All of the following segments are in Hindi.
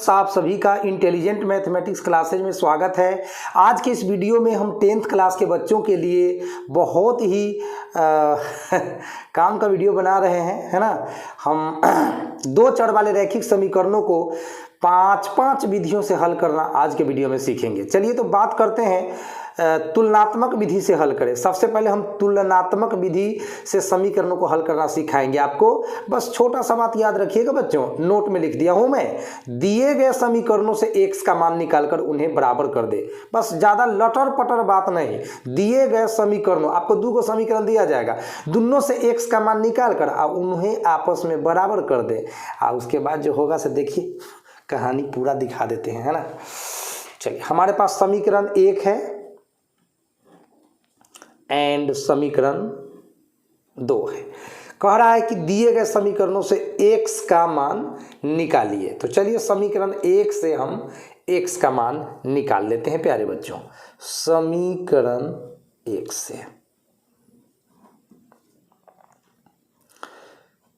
आप सभी का इंटेलिजेंट मैथमेटिक्स क्लासेज में स्वागत है। आज के इस वीडियो में हम 10th क्लास के बच्चों के लिए बहुत ही काम का वीडियो बना रहे हैं, है ना। हम दो चर वाले रैखिक समीकरणों को पांच विधियों से हल करना आज के वीडियो में सीखेंगे। चलिए तो बात करते हैं तुलनात्मक विधि से हल करें। सबसे पहले हम तुलनात्मक विधि से समीकरणों को हल करना सिखाएंगे आपको। बस छोटा सा बात याद रखिएगा बच्चों, नोट में लिख दिया हूं मैं, दिए गए समीकरणों से x का मान निकालकर उन्हें बराबर कर दे। बस ज्यादा लटर पटर बात नहीं, दिए गए समीकरणों, आपको दो समीकरण दिया जाएगा, दोनों से x का मान निकाल कर उन्हें आपस में बराबर कर दे। उसके बाद जो होगा से देखिए, कहानी पूरा दिखा देते हैं, है ना। चलिए, हमारे पास समीकरण 1 है एंड समीकरण 2 है। कह रहा है कि दिए गए समीकरणों से x का मान निकालिए। तो चलिए समीकरण 1 से हम x का मान निकाल लेते हैं प्यारे बच्चों। समीकरण 1 से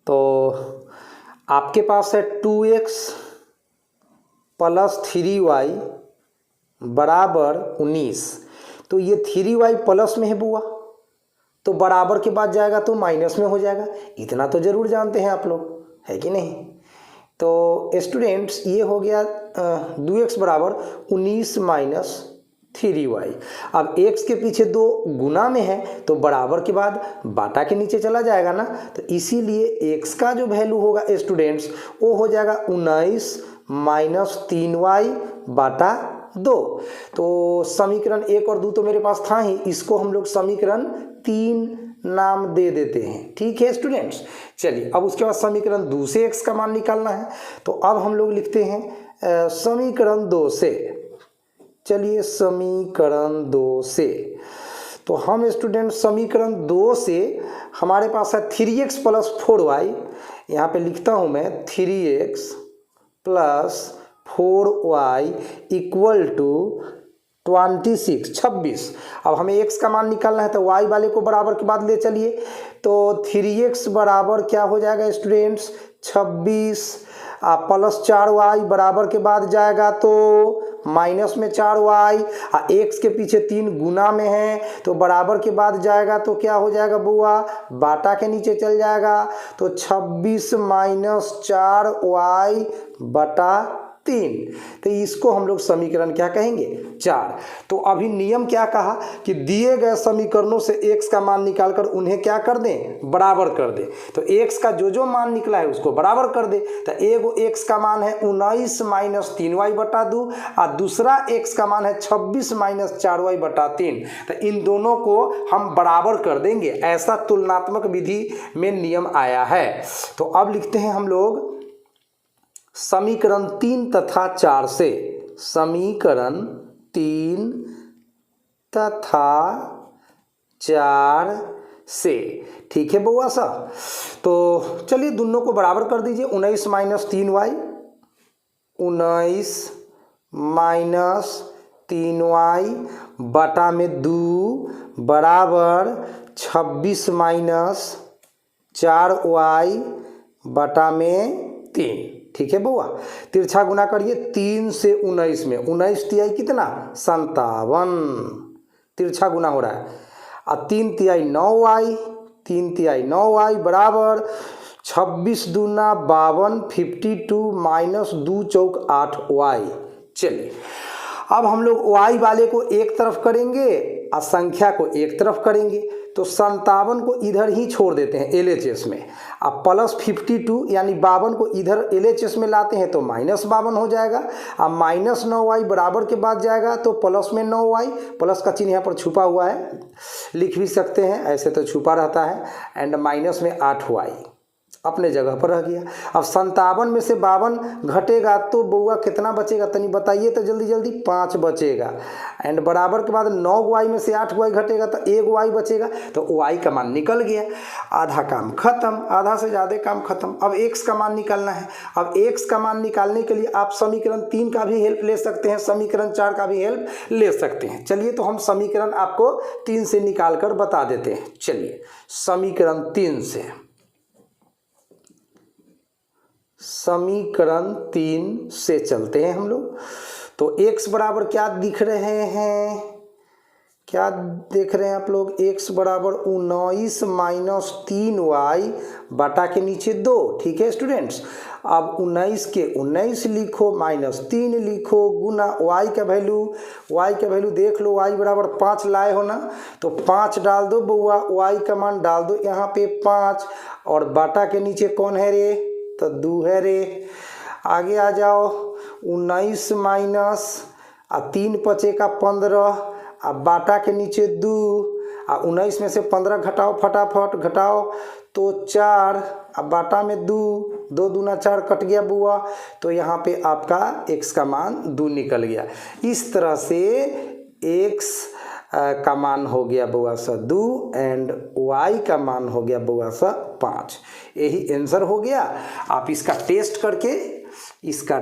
तो आपके पास है 2x प्लस 3y बराबर 19। तो ये 3y प्लस में है बुआ, तो बराबर के बाद जाएगा तो माइनस में हो जाएगा। इतना तो जरूर जानते हैं आप लोग, है कि नहीं। तो स्टूडेंट्स ये हो गया 2x बराबर 19 माइनस 3y। अब x के पीछे 2 गुना में है तो बराबर के बाद बाटा के नीचे चला जाएगा ना। तो इसीलिए x का जो वैल्यू होगा स्टूडेंट्स वो हो जाएगा 19 माइनस 3y बाटा 2। तो समीकरण 1 और 2 तो मेरे पास था ही, इसको हम लोग समीकरण 3 नाम दे देते हैं, ठीक है स्टूडेंट्स। चलिए अब उसके बाद समीकरण 2 से x का मान निकालना है। तो अब हम लोग लिखते हैं समीकरण 2 से। चलिए समीकरण 2 से तो हम स्टूडेंट समीकरण 2 से हमारे पास है 3x प्लस 4y। यहाँ पे लिखता हूँ मैं 3x plus 4y equal to 26। अब हमें x का मान निकालना है तो y वाले को बराबर के बाद ले चलिए। तो 3x बराबर क्या हो जाएगा स्टूडेंट्स 26 प्लस 4y बराबर के बाद जाएगा तो माइनस में 4y। x के पीछे 3 गुना में है तो बराबर के बाद जाएगा तो क्या हो जाएगा बुआ, बाटा के नीचे चल जाएगा। तो 26 माइनस 4y बटा 3। तो इसको हम लोग समीकरण क्या कहेंगे 4। तो अभी नियम क्या कहा कि दिए गए समीकरणों से x का मान निकालकर उन्हें क्या कर दें, बराबर कर दें। तो x का जो मान निकला है उसको बराबर कर दे। तो एगो x का मान है 19 माइनस 3y बटा 2 और दूसरा x का मान है 26 माइनस 4y बटा 3। तो इन दोनों को हम बराबर कर देंगे, ऐसा तुलनात्मक विधि में नियम आया है। तो अब लिखते हैं हम लोग समीकरण 3 तथा 4 से। समीकरण 3 तथा 4 से, ठीक है बउआ सा। तो चलिए दोनों को बराबर कर दीजिए। 19 माइनस 3y, 19 माइनस 3y बटा में 2 बराबर 26 माइनस 4y बटा में 3, ठीक है बउआ। तिरछा गुना करिए 3 से 19 में, 19 तिहाई कितना 57, तिरछा गुना हो रहा है। और 3 तिहाई 9y, 3 तिहाई 9y बराबर 26 दूना 52, 52 माइनस 2 चौक 8y। चलिए अब हम लोग y वाले को एक तरफ करेंगे और संख्या को एक तरफ करेंगे। तो 57 को इधर ही छोड़ देते हैं LHS में। अब प्लस 52 यानी 52 को इधर LHS में लाते हैं तो माइनस 52 हो जाएगा। अब माइनस 9y बराबर के बाद जाएगा तो प्लस में 9y, प्लस का चिन्ह यहाँ पर छुपा हुआ है, लिख भी सकते हैं, ऐसे तो छुपा रहता है। एंड माइनस में 8y अपने जगह पर रह गया। अब 57 में से 52 घटेगा तो बउआ कितना बचेगा, तनी बताइए तो जल्दी जल्दी। 5 बचेगा। एंड बराबर के बाद 9y में से 8y घटेगा तो 1y बचेगा। तो y का मान निकल गया, आधा काम खत्म, आधा से ज़्यादा काम खत्म। अब x का मान निकालना है। अब x का मान निकालने के लिए आप समीकरण 3 का भी हेल्प ले सकते हैं, समीकरण 4 का भी हेल्प ले सकते हैं। चलिए तो हम समीकरण आपको 3 से निकाल कर बता देते हैं। चलिए समीकरण 3 से, समीकरण 3 से चलते हैं हम लोग। तो x बराबर क्या दिख रहे हैं, क्या देख रहे हैं आप लोग, x बराबर 19 माइनस 3y बटा के नीचे 2। ठीक है स्टूडेंट्स, अब 19 के 19 लिखो, माइनस 3 लिखो, गुना y का वैल्यू देख लो, y बराबर 5 लाए हो ना, तो 5 डाल दो बउआ, y का मान डाल दो यहाँ पे 5, और बाटा के नीचे कौन है रे, तो 2 है रे। आगे आ जाओ, 19 माइनस 3 पचे का 15, अब बाटा के नीचे 2, 19 में से 15 घटाओ, फटाफट घटाओ, तो 4, अब बाटा में 2, 2 दूना 4 कट गया बुआ, तो यहाँ पे आपका x का मान 2 निकल गया। इस तरह से x का मान हो गया बुआ सा 2 एंड y का मान हो गया बुआ सा 5। यही आंसर हो गया। आप इसका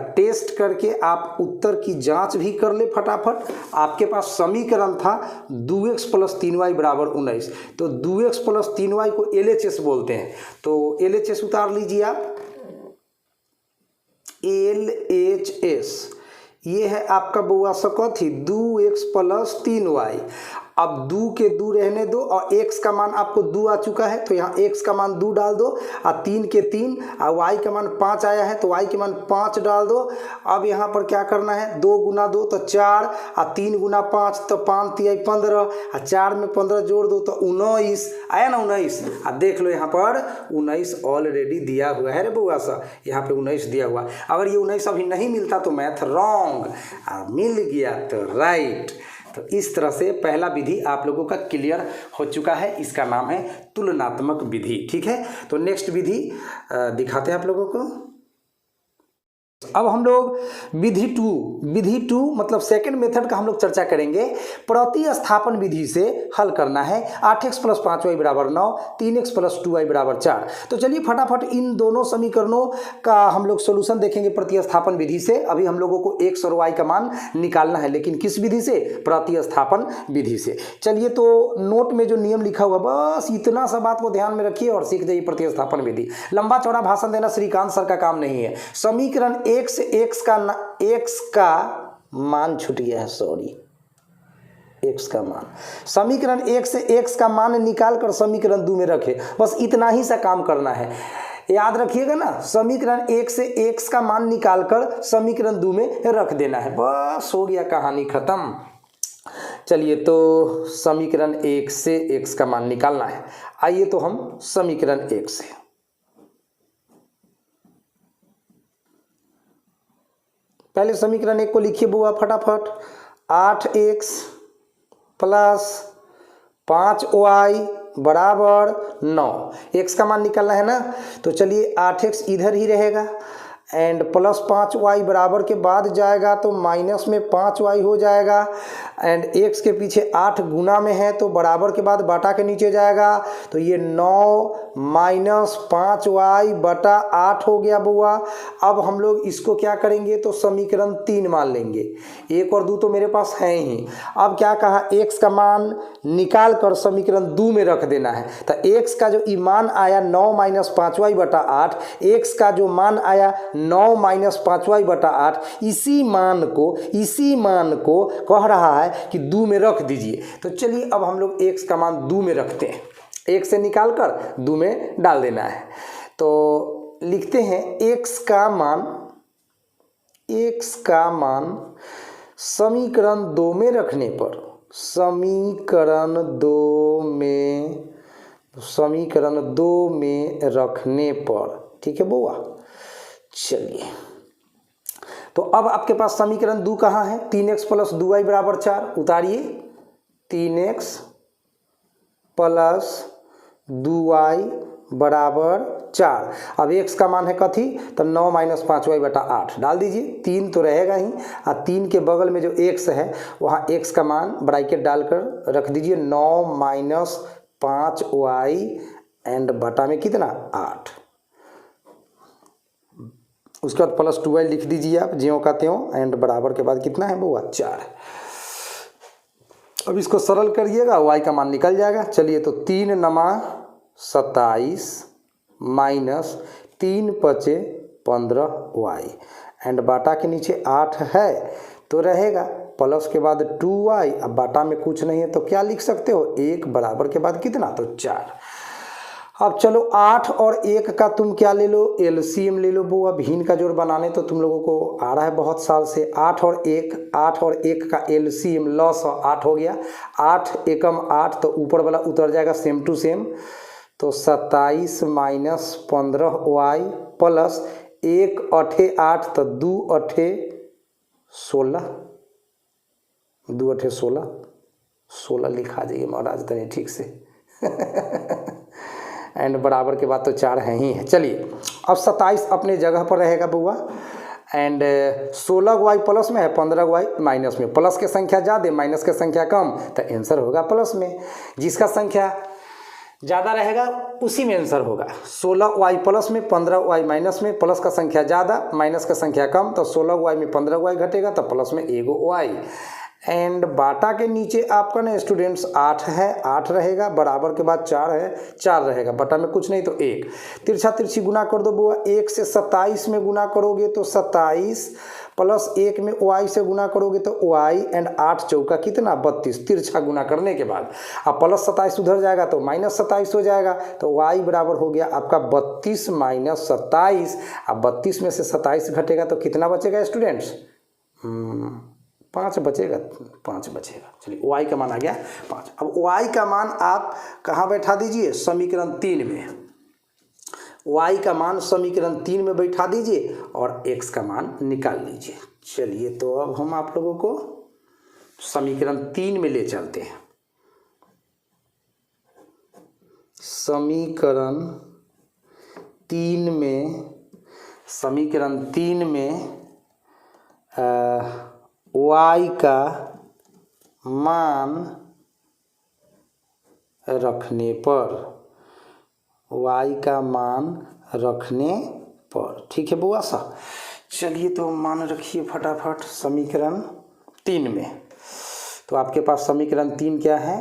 टेस्ट करके आप उत्तर की जांच भी कर ले फटाफट। आपके पास समीकरण था 2x प्लस 3y बराबर 19, तो 2x प्लस 3y को LHS बोलते हैं, तो LHS उतार लीजिए आप, LHS ये है आपका बउआ सकत ही 2x प्लस 3y। अब 2 के 2 रहने दो, और x का मान आपको 2 आ चुका है, तो यहाँ x का मान 2 डाल दो, और 3 के 3, और y का मान 5 आया है, तो y के मान 5 डाल दो। अब यहाँ पर क्या करना है, 2 गुना 2 तो 4, और 3 गुना 5 तो 5 तिया 15, और 4 में 15 जोड़ दो तो 19 आया ना, 19। अब देख लो यहाँ पर 19 ऑलरेडी दिया हुआ है रे बउआ सा, यहाँ पे 19 दिया हुआ। अगर ये 19 अभी नहीं मिलता तो मैथ रॉन्ग, मिल गया तो राइट। तो इस तरह से पहला विधि आप लोगों का क्लियर हो चुका है, इसका नाम है तुलनात्मक विधि। ठीक है, तो नेक्स्ट विधि दिखाते हैं आप लोगों को। अब हम लोग विधि टू मतलब सेकंड मेथड का हम लोग चर्चा करेंगे। प्रतिस्थापन विधि से हल करना है। 8x प्लस 5y बराबर 9, 3x प्लस 2y बराबर 4। तो चलिए फटाफट इन दोनों समीकरणों का हम लोग सोल्यूशन देखेंगे प्रतिस्थापन विधि से। अभी हम लोगों को x और y का मान निकालना है, लेकिन किस विधि से, प्रतिस्थापन विधि से। चलिए तो नोट में जो नियम लिखा हुआ बस इतना सा बात को ध्यान में रखिए और सीख जाइए प्रतिस्थापन विधि। लंबा चौड़ा भाषण देना श्रीकांत सर का काम नहीं है। समीकरण x का मान छूट गया है, सॉरी, x का मान, समीकरण 1 से x का मान निकाल कर समीकरण 2 में रखे, बस इतना ही सा काम करना है। याद रखिएगा ना, समीकरण 1 से x का मान निकाल कर समीकरण 2 में रख देना है, बस हो गया, कहानी खत्म। चलिए तो समीकरण 1 से x का मान निकालना है। आइए तो हम समीकरण 1 से, पहले समीकरण 1 को लिखिए बुआ फटाफट। 8x प्लस 5y बराबर 9, x का मान निकालना है ना, तो चलिए 8x इधर ही रहेगा एंड प्लस 5y बराबर के बाद जाएगा तो माइनस में 5y हो जाएगा, एंड x के पीछे 8 गुना में है तो बराबर के बाद बाटा के नीचे जाएगा, तो ये 9 माइनस 5y बटा 8 हो गया बुआ। अब हम लोग इसको क्या करेंगे, तो समीकरण 3 मान लेंगे, 1 और 2 तो मेरे पास है ही। अब क्या कहा, x का मान निकाल कर समीकरण 2 में रख देना है, तो x का जो मान आया 9 माइनस 5y बटा 8, x का जो मान आया 9 माइनस 5y बटा 8, इसी मान को कह रहा है कि 2 में रख दीजिए। तो चलिए अब हम लोग x का मान 2 में रखते हैं, 1 से निकाल कर 2 में डाल देना है। तो लिखते हैं x का समीकरण 2 में रखने पर, समीकरण 2 में रखने पर, ठीक है बुआ। चलिए तो अब आपके पास समीकरण 2 कहाँ है, 3x प्लस 2y बराबर 4, उतारिए, 3x प्लस 2y बराबर 4। अब x का मान है कथी, तो 9 माइनस 5y बटा 8 डाल दीजिए, 3 तो रहेगा ही, और 3 के बगल में जो x है वहाँ x का मान ब्रैकेट डालकर रख दीजिए, 9 माइनस 5y एंड बटा में कितना 8, उसके बाद प्लस 2y लिख दीजिए आप ज्यों का त्यों, एंड बराबर के बाद कितना है वो 4। अब इसको सरल करिएगा, y का मान निकल जाएगा। चलिए तो 3 नमा 27 माइनस 3 पचे 15y एंड बाटा के नीचे 8 है तो रहेगा प्लस के बाद 2y। अब बाटा में कुछ नहीं है तो क्या लिख सकते हो, 1 बराबर के बाद कितना, तो 4। अब चलो 8 और 1 का तुम क्या ले लो, एलसीएम ले लो। वो अब भिन्न का जोड़ बनाने तो तुम लोगों को आ रहा है बहुत साल से। 8 और 1 का एलसीएम लॉस 8 हो गया, 8 एकम 8 तो ऊपर वाला उतर जाएगा सेम टू सेम, तो 27 माइनस 15y प्लस 1 8 8 तो 2 8 16, 2 8 16, 16 लिखा जाइए महाराज तने ठीक से एंड बराबर के बाद तो 4 है ही है। चलिए अब 27 अपने जगह पर रहेगा बुआ एंड 16y प्लस में है, 15y माइनस में। प्लस के संख्या ज़्यादा माइनस के संख्या कम तो आंसर होगा प्लस में। जिसका संख्या ज़्यादा रहेगा उसी में आंसर होगा। 16y प्लस में 15y माइनस में, प्लस का संख्या ज़्यादा माइनस का संख्या कम तो 16y में 15y घटेगा तो प्लस में 1y एंड बाटा के नीचे आपका ना स्टूडेंट्स 8 है, 8 रहेगा बराबर के बाद 4 है, 4 रहेगा बटा में कुछ नहीं तो 1। तिरछा तिरछी गुना कर दो बुआ, 1 से 27 में गुना करोगे तो 27 प्लस 1 में y से गुना करोगे तो y एंड 8 चौका कितना 32। तिरछा गुना करने के बाद अब प्लस 27 उधर जाएगा तो माइनस 27 हो जाएगा तो y बराबर हो गया आपका 32 माइनस 27। अब 32 में से 27 घटेगा तो कितना बचेगा स्टूडेंट्स, 5 बचेगा, 5 बचेगा। चलिए y का मान आ गया 5। अब y का मान आप कहाँ बैठा दीजिए, समीकरण 3 में। y का मान समीकरण 3 में बैठा दीजिए और x का मान निकाल लीजिए। चलिए तो अब हम आप लोगों को समीकरण 3 में ले चलते हैं। समीकरण 3 में y का मान रखने पर, y का मान रखने पर, ठीक है बुआ सा। चलिए तो मान रखिए फटाफट समीकरण 3 में। तो आपके पास समीकरण 3 क्या है,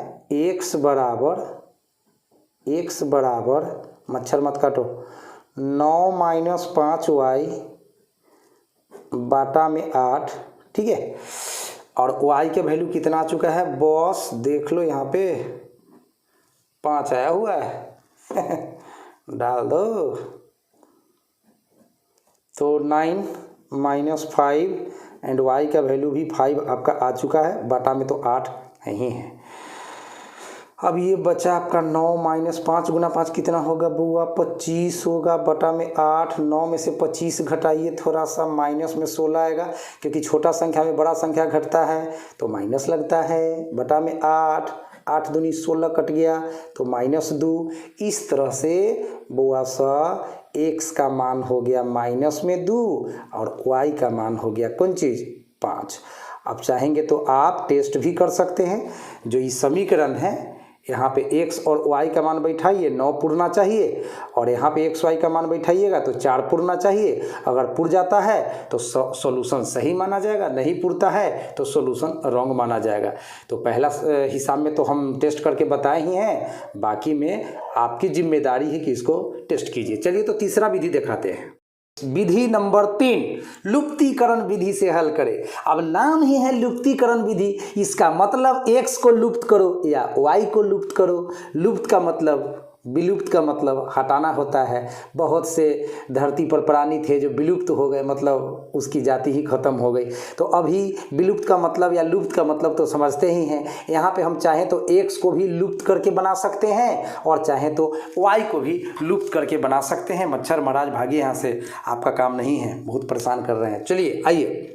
x बराबर मच्छर मत काटो 9 माइनस 5y बाटा में 8, ठीक है। और y के वैल्यू कितना आ चुका है बॉस, देख लो यहाँ पे 5 आया हुआ है डाल दो। तो 9 माइनस 5 एंड y का वैल्यू भी 5 आपका आ चुका है, बाटा में तो 8 नहीं है। अब ये बचा आपका 9 माइनस 5 गुना 5 कितना होगा बुआ, 25 होगा बटा में 8। 9 में से 25 घटाइए थोड़ा सा, माइनस में 16 आएगा क्योंकि छोटा संख्या में बड़ा संख्या घटता है तो माइनस लगता है, बटा में 8, 8 दूनी 16 कट गया तो -2। इस तरह से बुआ सा x का मान हो गया -2 और y का मान हो गया कौन चीज़ 5। अब चाहेंगे तो आप टेस्ट भी कर सकते हैं। जो ये समीकरण है यहाँ पे x और y का मान बैठाइए, 9 पुरना चाहिए, और यहाँ पे x y का मान बैठाइएगा तो 4 पुरना चाहिए। अगर पुर जाता है तो सॉल्यूशन सही माना जाएगा, नहीं पुरता है तो सॉल्यूशन रॉन्ग माना जाएगा। तो पहला हिसाब में तो हम टेस्ट करके बताए ही हैं, बाकी में आपकी जिम्मेदारी है कि इसको टेस्ट कीजिए। चलिए तो तीसरा विधि दिखाते हैं। विधि नंबर 3, लुप्तीकरण विधि से हल करें। अब नाम ही है लुप्तीकरण विधि, इसका मतलब x को लुप्त करो या y को लुप्त करो। लुप्त का मतलब, विलुप्त का मतलब हटाना होता है। बहुत से धरती पर प्राणी थे जो विलुप्त हो गए, मतलब उसकी जाति ही खत्म हो गई। तो अभी विलुप्त का मतलब या लुप्त का मतलब तो समझते ही हैं। यहाँ पे हम चाहें तो x को भी लुप्त करके बना सकते हैं और चाहें तो y को भी लुप्त करके बना सकते हैं। मच्छर महाराज भागिए यहाँ से, आपका काम नहीं है, बहुत परेशान कर रहे हैं। चलिए आइए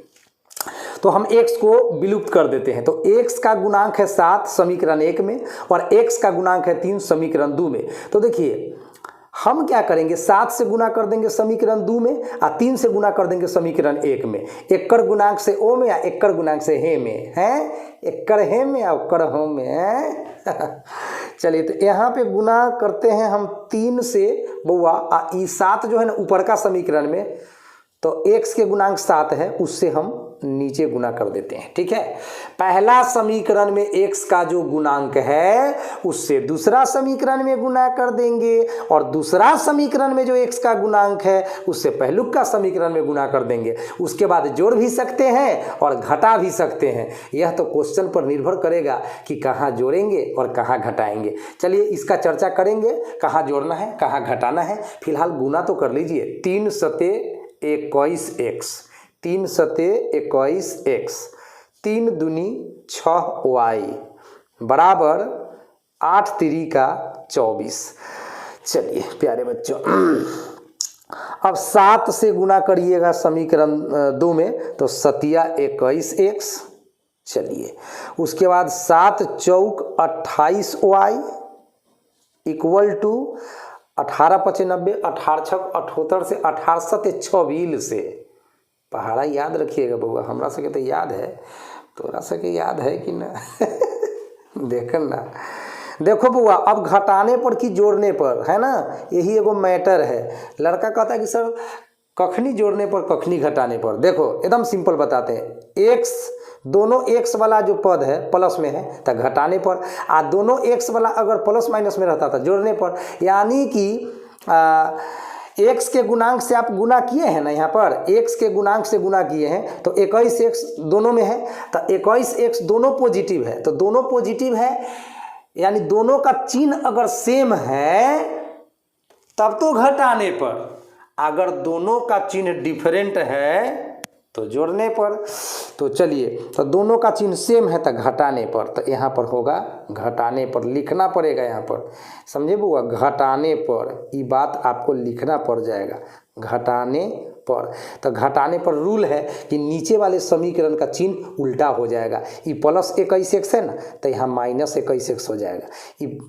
तो हम x को विलुप्त कर देते हैं। तो x का गुणांक है 7 समीकरण 1 में और x का गुणांक है 3 समीकरण 2 में। तो देखिए हम क्या करेंगे, 7 से गुना कर देंगे समीकरण 2 में और 3 से गुना कर देंगे समीकरण 1 में। एक्कर गुणांक से ओ में या एक्कर गुणांक से हे में है, एक्कर हे में या उक्कर हो में है चलिए तो यहाँ पे गुना करते हैं हम 3 से बउआ, ई 7 जो है ना ऊपर का समीकरण में, तो x के गुणांक 7 है, उससे हम नीचे गुना कर देते हैं। ठीक है, पहला समीकरण में x का जो गुणांक है उससे दूसरा समीकरण में गुना कर देंगे और दूसरा समीकरण में जो x का गुणांक है उससे पहलुक का समीकरण में गुना कर देंगे। उसके बाद जोड़ भी सकते हैं और घटा भी सकते हैं। यह तो क्वेश्चन पर निर्भर करेगा कि कहाँ जोड़ेंगे और कहाँ घटाएंगे। चलिए इसका चर्चा करेंगे, कहाँ जोड़ना है कहाँ घटाना है। फिलहाल गुना तो कर लीजिए। 3 सते 21x, 3 सते 21x, 3 दूनी 6y बराबर 8 3 का 24। चलिए प्यारे बच्चों, अब 7 से गुना करिएगा समीकरण 2 में तो 7 21x। चलिए उसके बाद 7 चौक 28y इक्वल टू 18 95, 18 छक 78 से 18 सते 26 से। पहाड़ा याद रखिएगा बउआ, हमरा सके तो याद है, तोरा सके याद है कि ना देखन ना। देखो बुआ, अब घटाने पर कि जोड़ने पर, है ना, यही एगो मैटर है। लड़का कहता है कि सर कखनी जोड़ने पर कखनी घटाने पर। देखो एकदम सिंपल बताते हैं। x दोनों x वाला जो पद है प्लस में है तो घटाने पर, आ दोनों x वाला अगर प्लस माइनस में रहता था जोड़ने पर। यानी कि x के गुणांक से आप गुना किए हैं ना, यहाँ पर x के गुणांक से गुना किए हैं तो 21x दोनों में है, तो 21x दोनों पॉजिटिव है। तो दोनों पॉजिटिव है यानी दोनों का चिन्ह अगर सेम है तब तो घटाने पर, अगर दोनों का चिन्ह डिफरेंट है तो जोड़ने पर। तो चलिए, तो दोनों का चिन्ह सेम है तो घटाने पर, तो यहाँ पर होगा घटाने पर, लिखना पड़ेगा यहाँ पर, समझे बुआ, घटाने पर। ये बात आपको लिखना पड़ जाएगा, घटाने पर। तो घटाने पर रूल है कि नीचे वाले समीकरण का चिन्ह उल्टा हो जाएगा। ये प्लस 21x है ना तो यहाँ माइनस 21x हो जाएगा। ये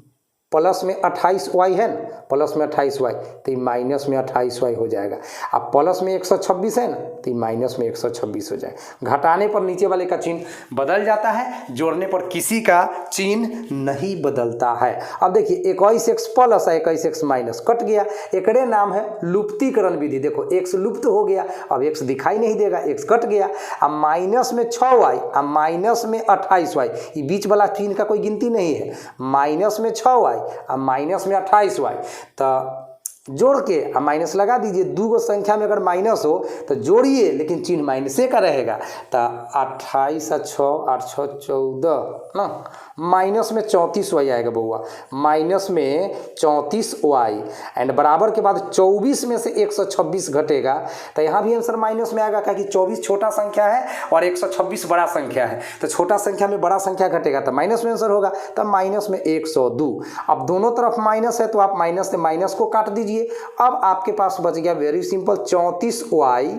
प्लस में 28y है ना, प्लस में 28y तो ये माइनस में 28y हो जाएगा। अब प्लस में 126 है ना तो ये माइनस में 126 हो जाएगा। घटाने पर नीचे वाले का चिन्ह बदल जाता है, जोड़ने पर किसी का चिन्ह नहीं बदलता है। अब देखिए 21x plus 21x minus cut गया, एकड़े नाम है लुप्तीकरण विधि। देखो x लुप्त हो गया, अब x दिखाई नहीं देगा, x कट गया। अब माइनस में 6y, अब माइनस में 28y, ये बीच वाला चिन्ह का कोई गिनती नहीं है। माइनस में 6y अब माइनस में 28y, तो जोड़ के अब माइनस लगा दीजिए। दो गो संख्या में अगर माइनस हो तो जोड़िए, लेकिन चिन्ह माइनसे का रहेगा। तो 28 और 6 8 6 14 ना, माइनस में 34y आएगा बउआ, माइनस में 34y एंड बराबर के बाद 24 में से 126 घटेगा तो यहाँ भी आंसर माइनस में आएगा, क्योंकि 24 छोटा संख्या है और 126 बड़ा संख्या है। तो छोटा संख्या में बड़ा संख्या घटेगा तो माइनस में आंसर होगा, तब माइनस में 102। अब दोनों तरफ माइनस है तो आप माइनस से माइनस को काट दीजिए। अब आपके पास बच गया वेरी सिंपल 34y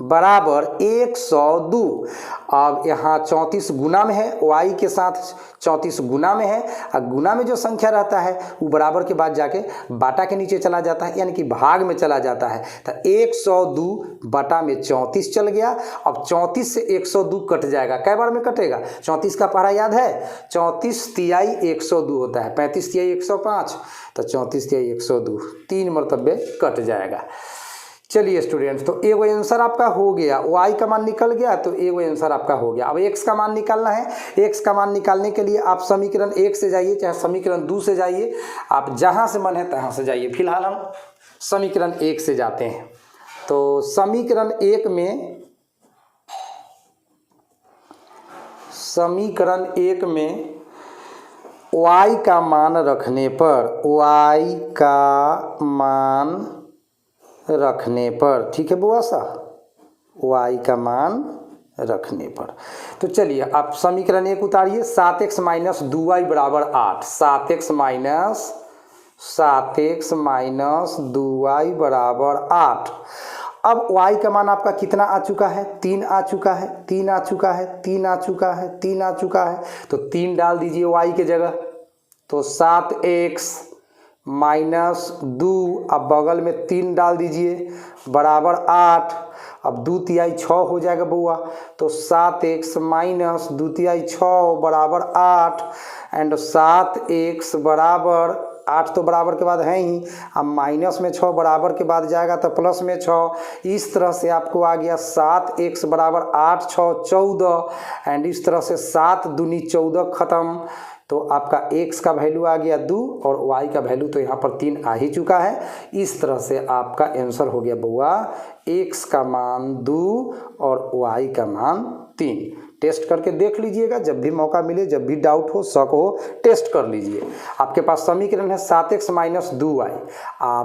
बराबर 102। अब यहाँ 34 गुना में है, y के साथ 34 गुना में है, और गुना में जो संख्या रहता है वो बराबर के बाद जाके बाटा के नीचे चला जाता है, यानी कि भाग में चला जाता है। तो 102 बटा में 34 चल गया। अब 34 से 102 कट जाएगा, कै बार में कटेगा? 34 का पहाड़ा याद है, 34 तिहाई 102 होता है, 35 तिहाई 105, तो 34 तिहाई 102 3 मरतबे कट जाएगा। चलिए स्टूडेंट्स, तो एगो आंसर आपका हो गया, y का मान निकल गया तो एगो आंसर आपका हो गया। अब x का मान निकालना है। x का मान निकालने के लिए आप समीकरण 1 से जाइए चाहे समीकरण 2 से जाइए, आप जहां से मन है तहां से जाइए। फिलहाल हम समीकरण 1 से जाते हैं। तो समीकरण 1 में y का मान रखने पर, y का मान रखने पर, ठीक है बुआ सा, y का मान रखने पर। तो चलिए आप समीकरण 1 उतारिए। 7x माइनस 2y बराबर 8, 7x माइनस 2y बराबर 8। अब y का मान आपका कितना आ चुका है? 3 आ चुका है, 3 आ चुका है, 3 आ चुका है, 3 आ चुका है। तो 3 डाल दीजिए y के जगह, तो 7x माइनस 2, अब बगल में 3 डाल दीजिए बराबर 8। अब 2 तिहाई 6 हो जाएगा बउआ, तो 7x माइनस 2 तिहाई 6 बराबर 8 एंड 7x बराबर 8 तो बराबर के बाद है ही, अब माइनस में 6 बराबर के बाद जाएगा तो प्लस में 6। इस तरह से आपको आ गया 7x बराबर 8 6 14 एंड इस तरह से 7 दूनी 14 ख़त्म। तो आपका x का वैल्यू आ गया 2 और y का वैल्यू तो यहाँ पर 3 आ ही चुका है। इस तरह से आपका आंसर हो गया बउआ x का मान 2 और y का मान 3। टेस्ट करके देख लीजिएगा, जब भी मौका मिले, जब भी डाउट हो, शक हो, टेस्ट कर लीजिए। आपके पास समीकरण है 7x माइनस 2y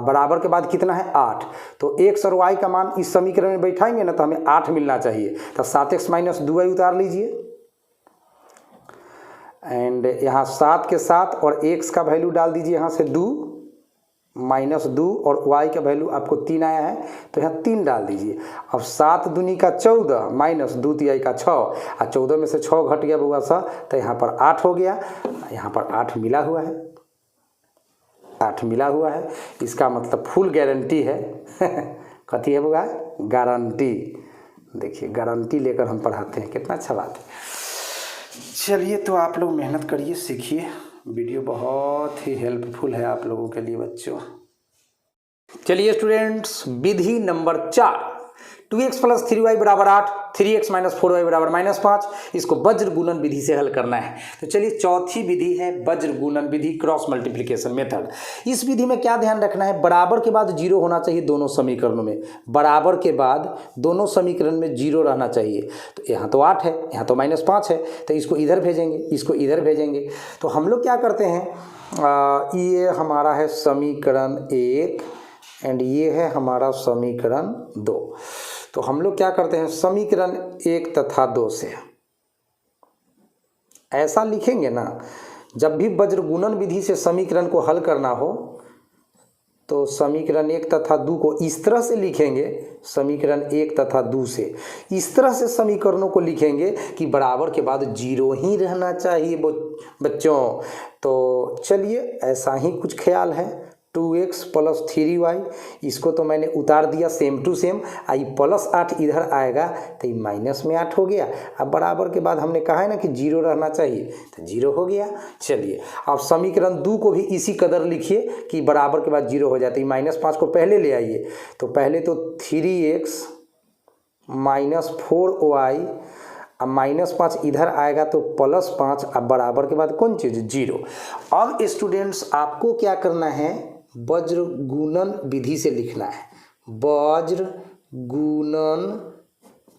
बराबर के बाद कितना है 8। तो x और y का मान इस समीकरण में बैठाएंगे ना तो हमें 8 मिलना चाहिए। तो 7x माइनस 2y उतार लीजिए एंड यहाँ 7 के साथ और x का वैल्यू डाल दीजिए यहाँ से 2 माइनस 2 और y का वैल्यू आपको 3 आया है तो यहाँ 3 डाल दीजिए। अब 7 दूनी का 14 माइनस 2 तिहाई का 6 और 14 में से 6 घट गया बउआ सा तो यहाँ पर 8 हो गया। यहाँ पर 8 मिला हुआ है, 8 मिला हुआ है, इसका मतलब फुल गारंटी है। कथी है बउआ? गारंटी। देखिए गारंटी लेकर हम पढ़ाते हैं, कितना अच्छा बात है। चलिए तो आप लोग मेहनत करिए, सीखिए, वीडियो बहुत ही हेल्पफुल है आप लोगों के लिए बच्चों। चलिए स्टूडेंट्स, विधि नंबर 4, 2x प्लस 3y बराबर 8, 3x माइनस 4y बराबर -5, इसको वज्र गुणन विधि से हल करना है। तो चलिए चौथी विधि है वज्र गुणन विधि, क्रॉस मल्टीप्लिकेशन मेथड। इस विधि में क्या ध्यान रखना है, बराबर के बाद 0 होना चाहिए दोनों समीकरणों में, बराबर के बाद दोनों समीकरण में 0 रहना चाहिए। तो यहाँ तो 8 है, यहाँ तो -5 है, तो इसको इधर भेजेंगे, इसको इधर भेजेंगे। तो हम लोग क्या करते हैं, ये हमारा है समीकरण 1 एंड ये है हमारा समीकरण 2। तो हम लोग क्या करते हैं, समीकरण 1 तथा 2 से ऐसा लिखेंगे ना, जब भी वज्र गुणन विधि से समीकरण को हल करना हो तो समीकरण 1 तथा 2 को इस तरह से लिखेंगे, समीकरण 1 तथा 2 से इस तरह से समीकरणों को लिखेंगे कि बराबर के बाद 0 ही रहना चाहिए बच्चों। तो चलिए ऐसा ही कुछ ख्याल है, 2x प्लस 3y, इसको तो मैंने उतार दिया same to same, I plus 8 इधर आएगा तो ये माइनस में 8 हो गया। अब बराबर के बाद हमने कहा है ना कि 0 रहना चाहिए तो 0 हो गया। चलिए अब समीकरण 2 को भी इसी कदर लिखिए कि बराबर के बाद 0 हो जाता है। -5 को पहले ले आइए, तो पहले तो 3x माइनस 4y, अब -5 इधर आएगा तो +5, अब बराबर के बाद कौन चीज़ 0। अब स्टूडेंट्स आपको क्या करना है, वज्र गुणन विधि से लिखना है, वज्र गुणन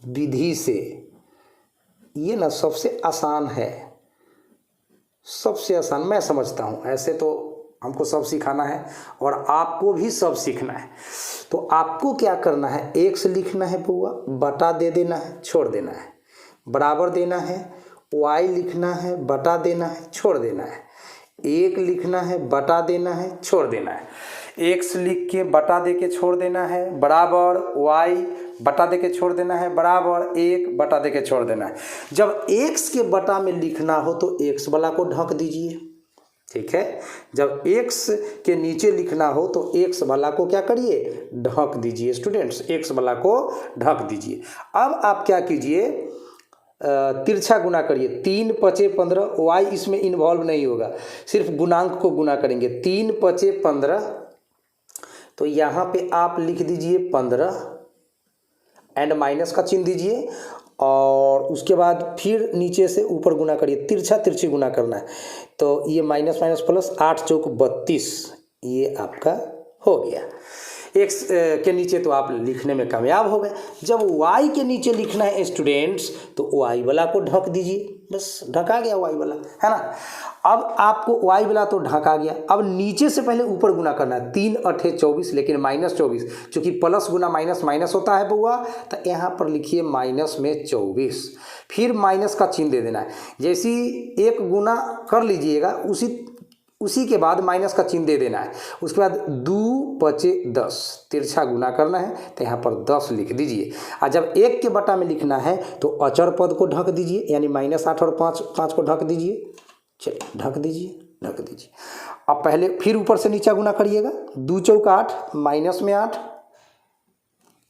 विधि से। ये ना सबसे आसान है, सबसे आसान मैं समझता हूँ। ऐसे तो हमको सब सिखाना है और आपको भी सब सीखना है। तो आपको क्या करना है, x लिखना है बुआ, बटा दे देना है, छोड़ देना है, बराबर देना है, y लिखना है, बटा देना है, छोड़ देना है, 1 लिखना है, बटा देना है, छोड़ देना है, x लिख के बटा दे के छोड़ देना है, बराबर y बटा दे के छोड़ देना है, बराबर 1 बटा दे के छोड़ देना है। जब x के बटा में लिखना हो तो x वाला को ढक दीजिए, ठीक है। जब x के नीचे लिखना हो तो x वाला को क्या करिए, ढक दीजिए स्टूडेंट्स, x वाला को ढक दीजिए। अब आप क्या कीजिए, तिरछा गुना करिए, 3 × 5 = 15, y इसमें इन्वॉल्व नहीं होगा, सिर्फ गुणांक को गुना करेंगे, 3 × 5 = 15। तो यहाँ पे आप लिख दीजिए 15 एंड माइनस का चिन्ह दीजिए और उसके बाद फिर नीचे से ऊपर गुना करिए, तिरछा तिरछी गुना करना है। तो ये माइनस माइनस प्लस, 8 × 4 = 32, ये आपका हो गया। x के नीचे तो आप लिखने में कामयाब हो गए। जब y के नीचे लिखना है स्टूडेंट्स तो y वाला को ढक दीजिए, बस ढका गया y वाला, है ना। अब आपको y वाला तो ढका गया, अब नीचे से पहले ऊपर गुना करना है, 3 × 8 = 24, लेकिन -24, चूँकि प्लस गुना माइनस माइनस होता है बुआ, तो यहाँ पर लिखिए माइनस में 24, फिर माइनस का चिन्ह दे देना है। जैसी 1 गुना कर लीजिएगा उसी के बाद माइनस का चिन्ह दे देना है। उसके बाद 2 × 5 = 10, तिरछा गुना करना है तो यहाँ पर 10 लिख दीजिए। और जब 1 के बटा में लिखना है तो अचर पद को ढक दीजिए, यानी -8 और 5 को ढक दीजिए। चलिए ढक दीजिए। अब पहले फिर ऊपर से नीचा गुना करिएगा, 2 × 4 = 8, माइनस में 8,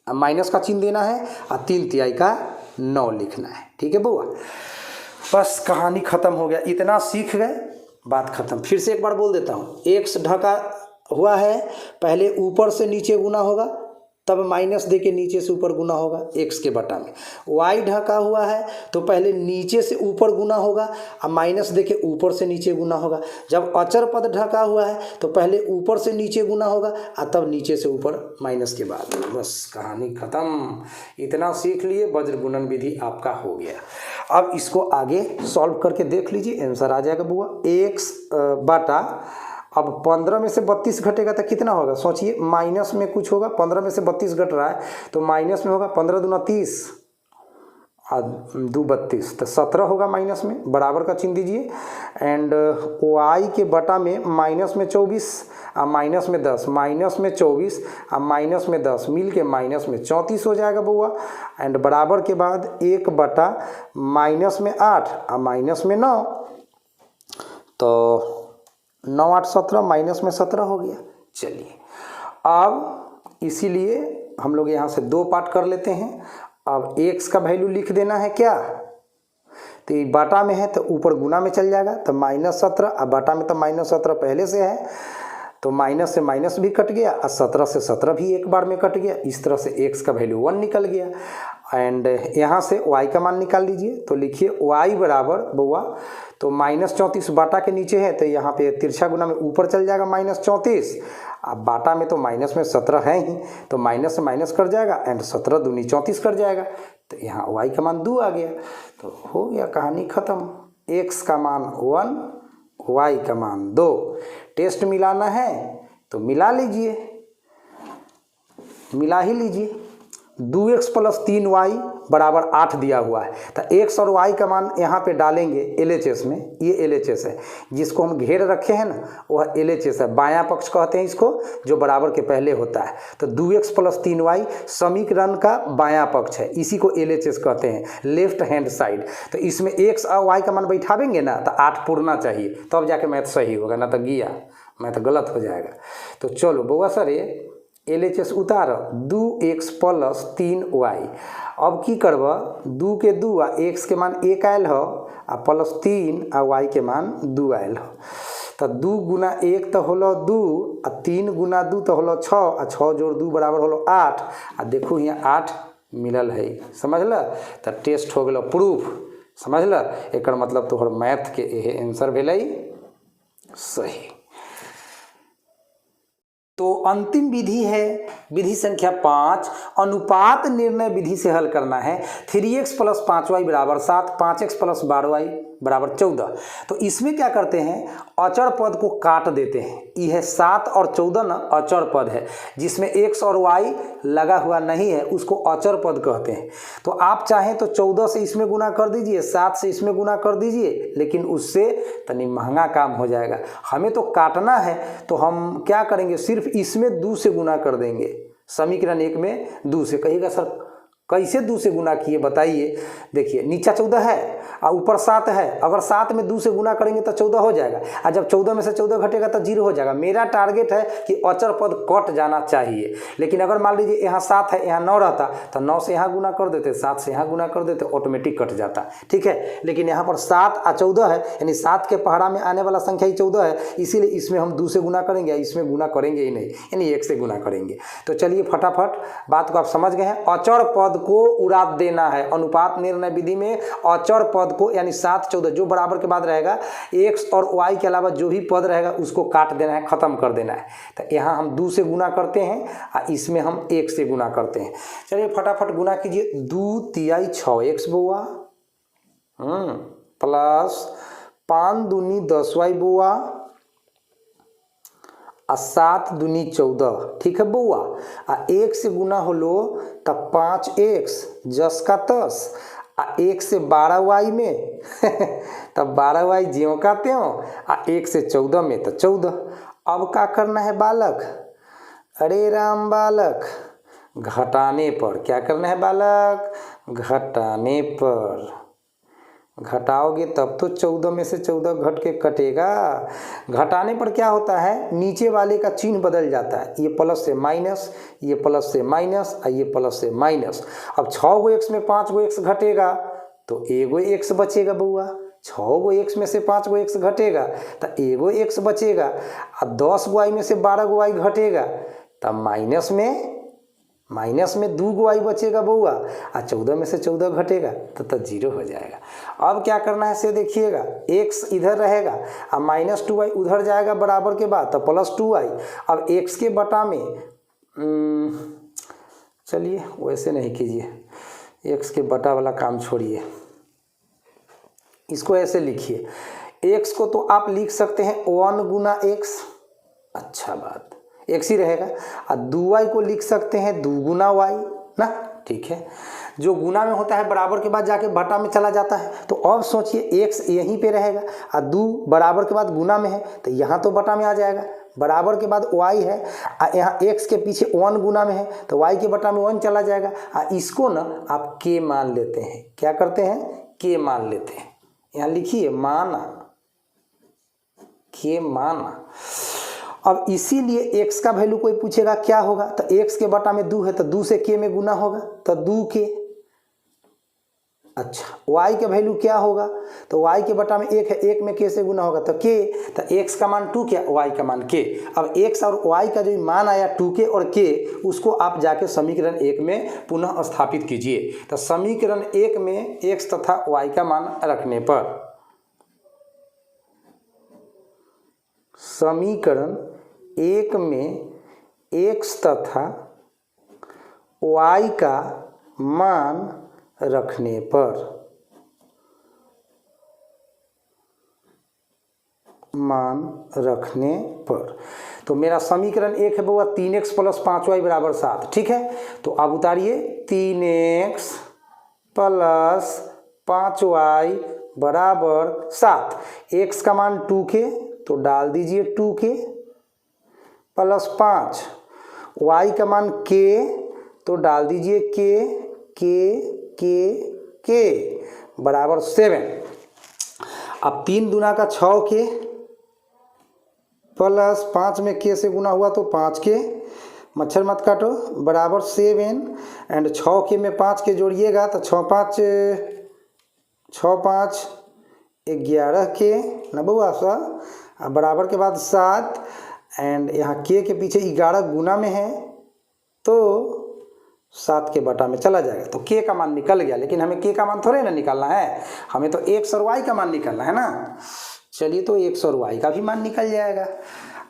माइनस का चिन्ह देना है और 3 तिहाई का 9 लिखना है, ठीक है बुआ। बस कहानी ख़त्म हो गया, इतना सीख गए बात खत्म। फिर से एक बार बोल देता हूँ, एक्स ढका हुआ है, पहले ऊपर से नीचे गुना होगा, तब माइनस दे के नीचे से ऊपर गुना होगा एक्स के बटा में। वाई ढका हुआ है तो पहले नीचे से ऊपर गुना होगा और माइनस दे के ऊपर से नीचे गुना होगा। जब अचर पद ढका हुआ है तो पहले ऊपर से नीचे गुना होगा और तब नीचे से ऊपर माइनस के बाद। बस कहानी खत्म। इतना सीख लिए, वज्र गुणन विधि आपका हो गया। अब इसको आगे सॉल्व करके देख लीजिए, आंसर आ जाएगा बुआ। एक्स बटा, अब 15 में से 32 घटेगा तो कितना होगा सोचिए, माइनस में कुछ होगा। 15 में से 32 घट रहा है तो माइनस में होगा, 15 दूना 30 और 2 32 तो 17 होगा माइनस में, बराबर का चिन्ह दीजिए। एंड वाई के बटा में माइनस में 24 और माइनस में 10, माइनस में 24 और माइनस में 10 मिल के माइनस में 34 हो जाएगा बउआ। एंड बराबर के बाद 1 बटा माइनस में 8 और माइनस में 9, तो 9 8 17 माइनस में 17 हो गया। चलिए अब इसीलिए हम लोग यहाँ से 2 पार्ट कर लेते हैं। अब x का वैल्यू लिख देना है क्या, तो ये बाटा में है तो ऊपर गुना में चल जाएगा, तो -17, अब बाटा में तो -17 पहले से है तो माइनस से माइनस भी कट गया और 17 से 17 भी एक बार में कट गया। इस तरह से x का वैल्यू 1 निकल गया। एंड यहाँ से y का मान निकाल लीजिए, तो लिखिए y बराबर बउआ, तो -34 बाटा के नीचे है तो यहाँ पे तिरछा गुना में ऊपर चल जाएगा -34। अब बाटा में तो माइनस में 17 है ही, तो माइनस से माइनस कर जाएगा एंड 17 दूनी 34 कर जाएगा, तो यहाँ y का मान 2 आ गया। तो हो गया कहानी ख़त्म। x का मान 1, y का मान 2। टेस्ट मिलाना है तो मिला लीजिए, मिला ही लीजिए। 2x + 3y बराबर 8 दिया हुआ है, तो x और y का मान यहाँ पे डालेंगे LHS में। ये LHS है जिसको हम घेर रखे हैं ना, वह LHS है, बायां पक्ष कहते हैं इसको, जो बराबर के पहले होता है। तो 2x + 3y समीकरण का बायां पक्ष है, इसी को LHS कहते हैं, लेफ्ट हैंड साइड। तो इसमें x और y का मान बैठावेंगे ना तो 8 पूरना चाहिए, तब जाके मैथ सही होगा, ना तो गया मैथ गलत हो जाएगा। तो चलो बउआ सर ये LHS उतार 2x + 3y। अब की करब, 2 के 2 आ x के मान 1 आयल हो आ +3 आ y के मान 2 आयल हो, तो 2 गुना 1 तो होलो 2 आ 3 गुना 2 तो होलो 6 आ 6 जोड़ 2 बराबर होलो 8 आ देखो यहाँ 8 मिलल है, समझ ल। तो टेस्ट हो गलो प्रूफ, समझ ल। एक मतलब तोहर मैथ के यह आंसर भेलै सही। तो अंतिम विधि है विधि संख्या 5, अनुपात निर्णय विधि से हल करना है। 3x + 5y = 7, 5x + 12y = 14। तो इसमें क्या करते हैं, अचर पद को काट देते हैं। यह 7 और 14 ना अचर पद है, जिसमें x और y लगा हुआ नहीं है, उसको अचर पद कहते हैं। तो आप चाहें तो 14 से इसमें गुना कर दीजिए, 7 से इसमें गुना कर दीजिए, लेकिन उससे तनी महंगा काम हो जाएगा। हमें तो काटना है तो हम क्या करेंगे, सिर्फ इसमें 2 से गुना कर देंगे। समीकरण 1 में 2 से, कहिएगा सर कैसे 2 से गुना किए बताइए। देखिए नीचा 14 है और ऊपर 7 है, अगर 7 में 2 से गुना करेंगे तो 14 हो जाएगा, और जब 14 में से 14 घटेगा तो 0 हो जाएगा। मेरा टारगेट है कि अचर पद कट जाना चाहिए, लेकिन अगर मान लीजिए यहाँ 7 है, यहाँ 9 रहता तो 9 से यहाँ गुना कर देते, 7 से यहाँ गुना कर देते, ऑटोमेटिक कट जाता, ठीक है। लेकिन यहाँ पर 7 और 14 है, यानी 7 के पहाड़ा में आने वाला संख्या ही 14 है, इसीलिए इसमें हम 2 से गुना करेंगे, इसमें गुना करेंगे ही नहीं, यानी 1 से गुना करेंगे। तो चलिए फटाफट बात को आप समझ गए हैं। अचर पद को उड़ा देना है। अनुपात निर्णय विधि में अचर पद को, यानी 7 14 जो बराबर के बाद रहेगा, x और y के अलावा जो भी पद रहेगा उसको काट देना है, खत्म कर देना है। तो यहाँ हम 2 से गुना करते हैं और इसमें हम 1 से गुना करते हैं। चलिए फटाफट गुना कीजिए। 2 तिहाई 6x बउआ, प्लस 5 दूनी 10y बउआ, 7 दूनी 14, ठीक है बउआ। 1 से गुना होलो तब 5x जस का तस, 1 से 12y में तब 12y ज्यों का त्यों, 1 से 14 में तो 14। अब क्या करना है बालक, अरे राम बालक, घटाने पर। क्या करना है बालक, घटाने पर। घटाओगे तब तो 14 में से 14 घट के कटेगा। घटाने पर क्या होता है, नीचे वाले का चिन्ह बदल जाता है, ये प्लस से माइनस, ये प्लस से माइनस और ये प्लस से माइनस। अब 6 गो x में 5 गो x घटेगा तो 1 गो x बचेगा बउआ, 6 गो एक्स में से 5 गो एक्स घटेगा तो एगो एक्स बचेगा, और 10 गो वाई में से 12 गो वाई घटेगा तब माइनस में 2 गो वाई बचेगा बउआ, और 14 में से 14 घटेगा तो 0 हो जाएगा। अब क्या करना है से देखिएगा, एक्स इधर रहेगा और -2y उधर जाएगा बराबर के बाद तो +2y। अब एक्स के बटा में चलिए वैसे नहीं कीजिए, एक्स के बटा वाला काम छोड़िए, इसको ऐसे लिखिए, एक्स को तो आप लिख सकते हैं 1 गुना एक्स, अच्छा बात एक्स ही रहेगा, और 2y को लिख सकते हैं 2 गुना वाई ना, ठीक है। जो गुना में होता है बराबर के बाद जाके बटा में चला जाता है, तो अब सोचिए एक्स यहीं पे रहेगा और 2 बराबर के बाद गुना में है तो यहाँ तो बटा में आ जाएगा, बराबर के बाद y है और यहाँ x के पीछे 1 गुना में है तो y के बटा में 1 चला जाएगा, और इसको ना आप k मान लेते हैं, क्या करते हैं k मान लेते हैं, यहाँ लिखिए माना, k माना। अब इसीलिए x का वैल्यू कोई पूछेगा क्या होगा तो x के बटा में 2 है तो 2 से k में गुना होगा तो 2k। अच्छा y के वैल्यू क्या होगा तो y के बटा में 1 है, 1 में k से गुना होगा तो k, तो x का मान 2 क्या, y का मान k। अब x और y का जो मान आया 2k और k, उसको आप जाके समीकरण 1 में पुनः स्थापित कीजिए। तो समीकरण 1 में x तथा y का मान रखने पर समीकरण 1 में x तथा y का मान रखने पर तो मेरा समीकरण 1 है वो 3x + 5y = 7, ठीक है। तो अब उतारिए 3x + 5y = 7, x का मान 2k तो डाल दीजिए 2k + 5, y का मान k तो डाल दीजिए k बराबर 7। अब 3 दूना का 6k + 5 में k से गुना हुआ तो 5k, मच्छर मत काटो, बराबर 7 एंड 6k में 5 के जोड़िएगा तो 6 5 11k ना बउआ सा, बराबर के बाद 7 एंड यहाँ k के पीछे 11 गुना में है तो 7 के बटा में चला जाएगा तो k का मान निकल गया। लेकिन हमें k का मान थोड़े ना निकालना है, हमें तो x और y का मान निकालना है ना। चलिए तो x और y का भी मान निकल जाएगा।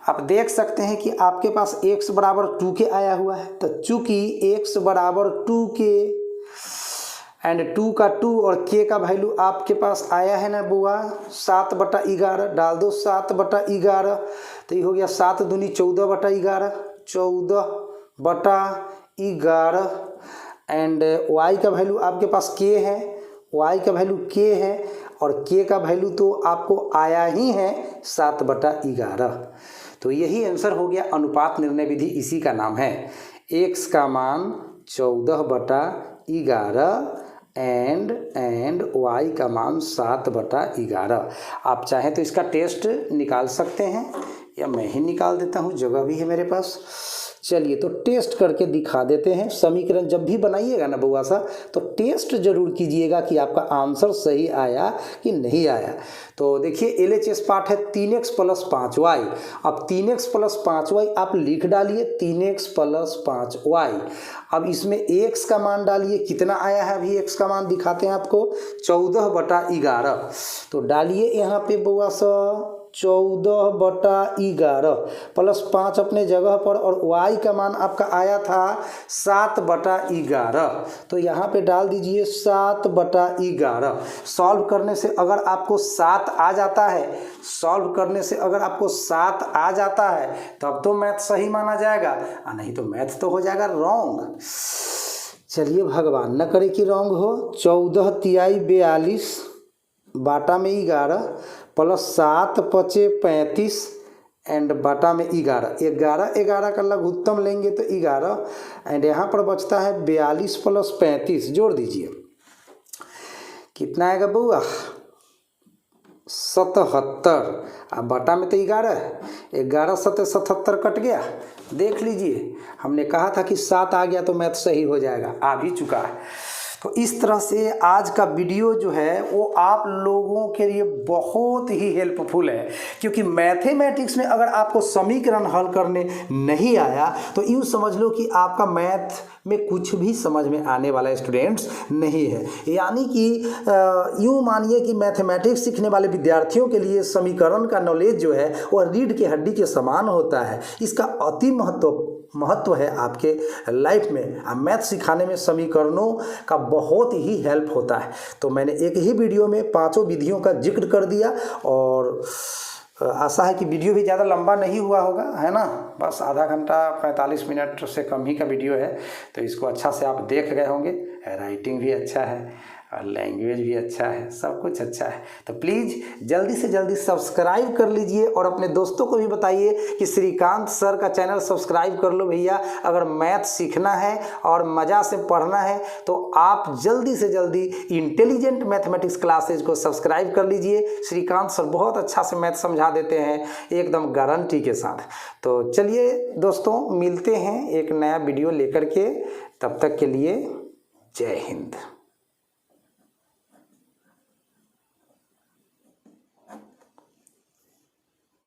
आप देख सकते हैं कि आपके पास x बराबर 2k आया हुआ है, तो चूंकि x बराबर 2k एंड 2 का 2 और k का वैल्यू आपके पास आया है ना बुआ 7/11, डाल दो 7/11 तो ये हो गया 7 दूनी 14/11, 14/11 एंड y का वैल्यू आपके पास k है, y का वैल्यू k है और k का वैल्यू तो आपको आया ही है 7/11। तो यही आंसर हो गया। अनुपात निर्णय विधि इसी का नाम है। x का मान 14/11 एंड y का मान 7/11। आप चाहें तो इसका टेस्ट निकाल सकते हैं या मैं ही निकाल देता हूँ, जगह भी है मेरे पास। चलिए तो टेस्ट करके दिखा देते हैं। समीकरण जब भी बनाइएगा ना बउआ सा तो टेस्ट जरूर कीजिएगा कि आपका आंसर सही आया कि नहीं आया। तो देखिए LHS पार्ट है 3x + 5y। अब 3x + 5y आप लिख डालिए 3x + 5y। अब इसमें x का मान डालिए, कितना आया है अभी x का मान दिखाते हैं आपको 14/11। तो डालिए यहाँ पे बउआ सा 14/11 + 5 अपने जगह पर और y का मान आपका आया था 7/11। तो यहाँ पे डाल दीजिए 7/11। सॉल्व करने से अगर आपको 7 आ जाता है, तब तो मैथ सही माना जाएगा, और नहीं तो मैथ तो हो जाएगा रॉन्ग। चलिए भगवान न करे कि रॉन्ग हो। 14 तिहाई 42 बाटा में 11 + 7 × 5 = 35 एंड बाटा में 11 का लघुत्तम लेंगे तो 11 एंड यहाँ पर बचता है 42 + 35। जोड़ दीजिए कितना आएगा बउआ 77। अब बटा में तो 11 7 77 कट गया। देख लीजिए हमने कहा था कि 7 आ गया तो मैथ सही हो जाएगा, आ भी चुका है। तो इस तरह से आज का वीडियो जो है वो आप लोगों के लिए बहुत ही हेल्पफुल है, क्योंकि मैथमेटिक्स में अगर आपको समीकरण हल करने नहीं आया तो यूँ समझ लो कि आपका मैथ में कुछ भी समझ में आने वाला स्टूडेंट्स नहीं है। यानी कि यूँ मानिए कि मैथमेटिक्स सीखने वाले विद्यार्थियों के लिए समीकरण का नॉलेज जो है वह रीढ़ की हड्डी के समान होता है। इसका अति महत्व है आपके लाइफ में। मैथ सिखाने में समीकरणों का बहुत ही हेल्प होता है। तो मैंने एक ही वीडियो में 5 विधियों का जिक्र कर दिया और आशा है कि वीडियो भी ज़्यादा लंबा नहीं हुआ होगा, है ना। बस आधा घंटा 45 मिनट से कम ही का वीडियो है, तो इसको अच्छा से आप देख गए होंगे। राइटिंग भी अच्छा है और लैंग्वेज भी अच्छा है, सब कुछ अच्छा है। तो प्लीज़ जल्दी से जल्दी सब्सक्राइब कर लीजिए और अपने दोस्तों को भी बताइए कि श्रीकांत सर का चैनल सब्सक्राइब कर लो भैया। अगर मैथ सीखना है और मज़ा से पढ़ना है तो आप जल्दी से जल्दी इंटेलिजेंट मैथमेटिक्स क्लासेज को सब्सक्राइब कर लीजिए। श्रीकांत सर बहुत अच्छा से मैथ समझा देते हैं एकदम गारंटी के साथ। तो चलिए दोस्तों, मिलते हैं एक नया वीडियो लेकर के। तब तक के लिए जय हिंद।